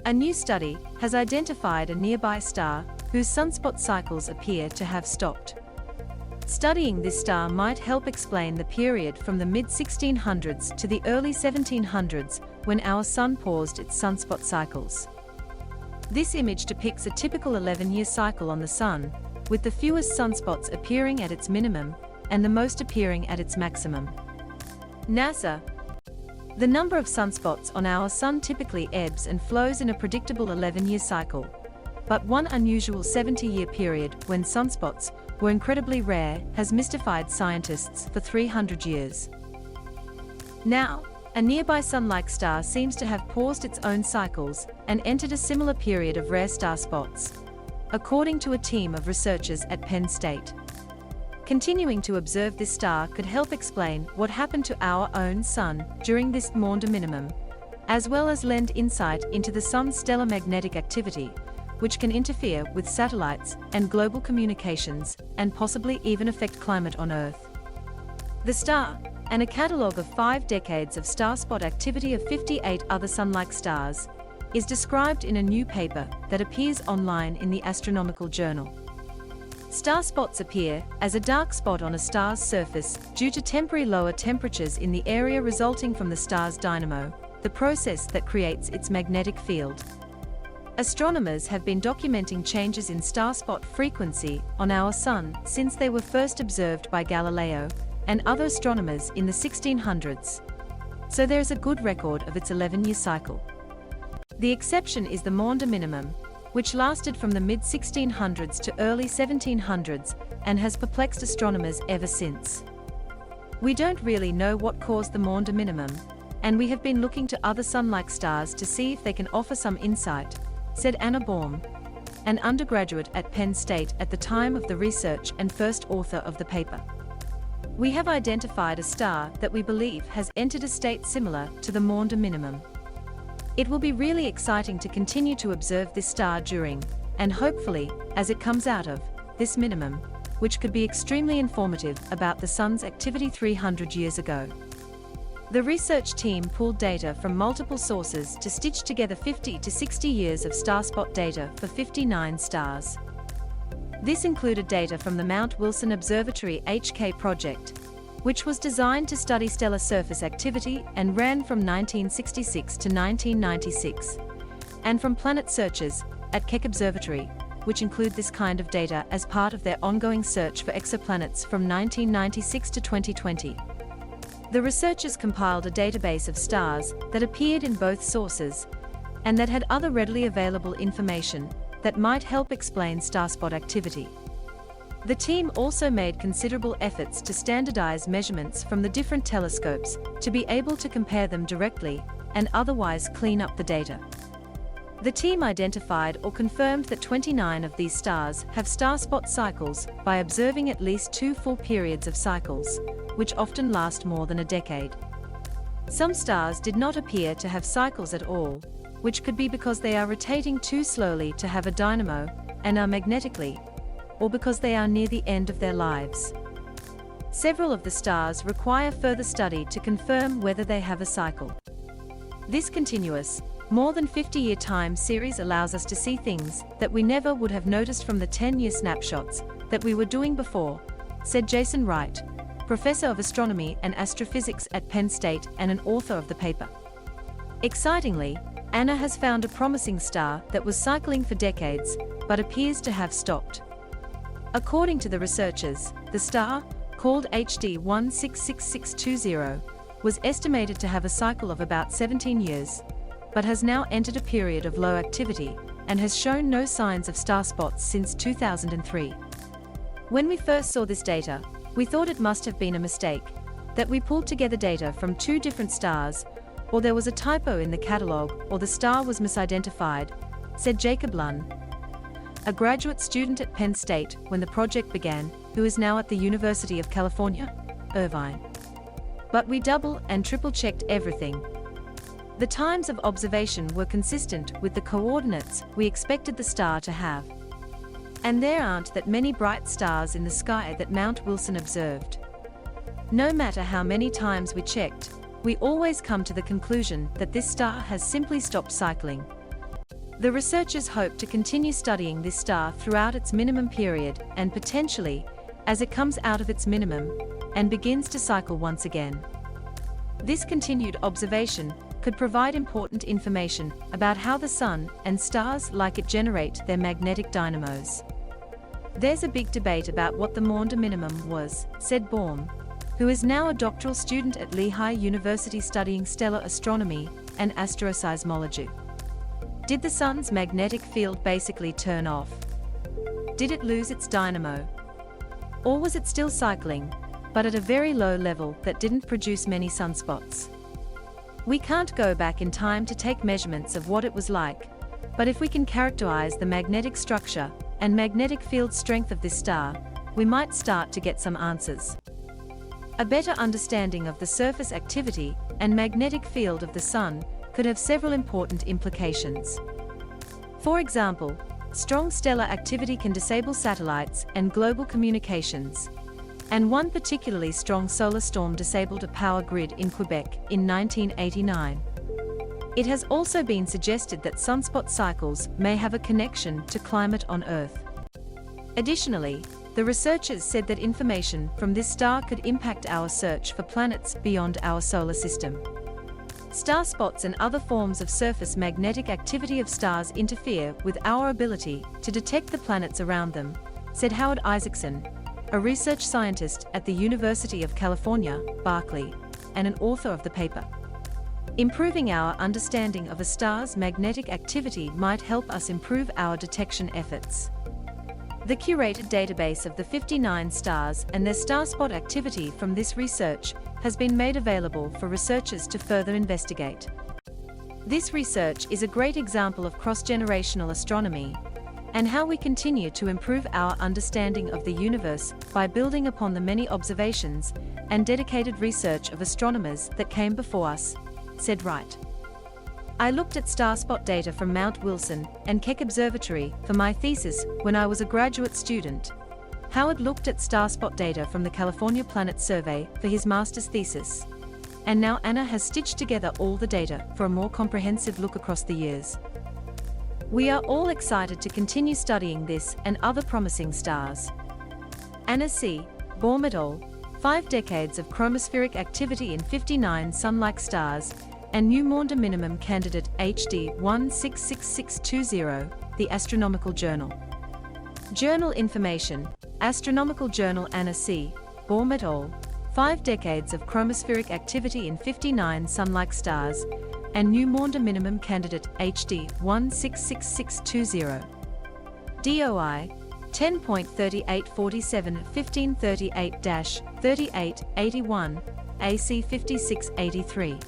A new study has identified a nearby star whose sunspot cycles appear to have stopped. Studying this star might help explain the period from the mid-1600s to the early 1700s when our sun paused its sunspot cycles. This image depicts a typical 11-year cycle on the sun, with the fewest sunspots appearing at its minimum and the most appearing at its maximum. NASA. The number of sunspots on our sun typically ebbs and flows in a predictable 11-year cycle, but one unusual 70-year period when sunspots were incredibly rare has mystified scientists for 300 years. Now, a nearby sun-like star seems to have paused its own cycles and entered a similar period of rare star spots, according to a team of researchers at Penn State. Continuing to observe this star could help explain what happened to our own sun during this Maund Minimum, as well as lend insight into the sun's stellar magnetic activity, which can interfere with satellites and global communications and possibly even affect climate on Earth. The star, and a catalogue of 5 decades of star spot activity of 58 other sun-like stars, is described in a new paper that appears online in the Astronomical Journal. Star spots appear as a dark spot on a star's surface due to temporary lower temperatures in the area resulting from the star's dynamo, the process that creates its magnetic field. Astronomers have been documenting changes in star spot frequency on our sun since they were first observed by Galileo and other astronomers in the 1600s. So there is a good record of its 11-year cycle. The exception is the Maund Minimum, which lasted from the mid-1600s to early 1700s and has perplexed astronomers ever since. We don't really know what caused the Maund Minimum, and we have been looking to other sun-like stars to see if they can offer some insight, said Anna Baum, an undergraduate at Penn State at the time of the research and first author of the paper. We have identified a star that we believe has entered a state similar to the Maund Minimum. It will be really exciting to continue to observe this star during, and hopefully, as it comes out of, this minimum, which could be extremely informative about the sun's activity 300 years ago. The research team pulled data from multiple sources to stitch together 50 to 60 years of star spot data for 59 stars. This included data from the Mount Wilson Observatory HK project, which was designed to study stellar surface activity and ran from 1966 to 1996, and from planet searches at Keck Observatory, which include this kind of data as part of their ongoing search for exoplanets from 1996 to 2020. The researchers compiled a database of stars that appeared in both sources, and that had other readily available information that might help explain star spot activity. The team also made considerable efforts to standardize measurements from the different telescopes to be able to compare them directly and otherwise clean up the data. The team identified or confirmed that 29 of these stars have star spot cycles by observing at least 2 full periods of cycles, which often last more than a decade. Some stars did not appear to have cycles at all, which could be because they are rotating too slowly to have a dynamo and are magnetically, or because they are near the end of their lives. Several of the stars require further study to confirm whether they have a cycle. This continuous, more than 50-year time series allows us to see things that we never would have noticed from the 10-year snapshots that we were doing before, said Jason Wright, professor of astronomy and astrophysics at Penn State and an author of the paper. Excitingly, Anna has found a promising star that was cycling for decades, but appears to have stopped. According to the researchers, the star, called HD 166620, was estimated to have a cycle of about 17 years, but has now entered a period of low activity and has shown no signs of star spots since 2003. When we first saw this data, we thought it must have been a mistake, that we pulled together data from 2 different stars, or there was a typo in the catalogue, or the star was misidentified, said Jacob Lunn, a graduate student at Penn State when the project began, who is now at the University of California, Irvine. But we double and triple checked everything. The times of observation were consistent with the coordinates we expected the star to have. And there aren't that many bright stars in the sky that Mount Wilson observed. No matter how many times we checked, we always come to the conclusion that this star has simply stopped cycling. The researchers hope to continue studying this star throughout its minimum period and potentially, as it comes out of its minimum and begins to cycle once again. This continued observation could provide important information about how the Sun and stars like it generate their magnetic dynamos. There's a big debate about what the Maund Minimum was, said Baum, who is now a doctoral student at Lehigh University studying stellar astronomy and astroseismology. Did the Sun's magnetic field basically turn off? Did it lose its dynamo? Or was it still cycling, but at a very low level that didn't produce many sunspots? We can't go back in time to take measurements of what it was like, but if we can characterize the magnetic structure and magnetic field strength of this star, we might start to get some answers. A better understanding of the surface activity and magnetic field of the Sun could have several important implications. For example, strong stellar activity can disable satellites and global communications, and one particularly strong solar storm disabled a power grid in Quebec in 1989. It has also been suggested that sunspot cycles may have a connection to climate on Earth. Additionally, the researchers said that information from this star could impact our search for planets beyond our solar system. Star spots and other forms of surface magnetic activity of stars interfere with our ability to detect the planets around them, said Howard Isaacson, a research scientist at the University of California, Berkeley, and an author of the paper. Improving our understanding of a star's magnetic activity might help us improve our detection efforts. The curated database of the 59 stars and their star spot activity from this research has been made available for researchers to further investigate. This research is a great example of cross-generational astronomy and how we continue to improve our understanding of the universe by building upon the many observations and dedicated research of astronomers that came before us, said Wright. I looked at star spot data from Mount Wilson and Keck Observatory for my thesis when I was a graduate student. Howard looked at star spot data from the California Planet Survey for his master's thesis. And now Anna has stitched together all the data for a more comprehensive look across the years. We are all excited to continue studying this and other promising stars. Anna C. Baum et al., 5 decades of chromospheric activity in 59 Sun-like stars, and new Maund Minimum candidate HD 166620, The Astronomical Journal. Journal information, Astronomical Journal Anna C. Baum et al., 5 decades of chromospheric activity in 59 Sun-like stars, and new Maund Minimum candidate HD 166620. DOI 10.3847 1538-3881 AC 5683.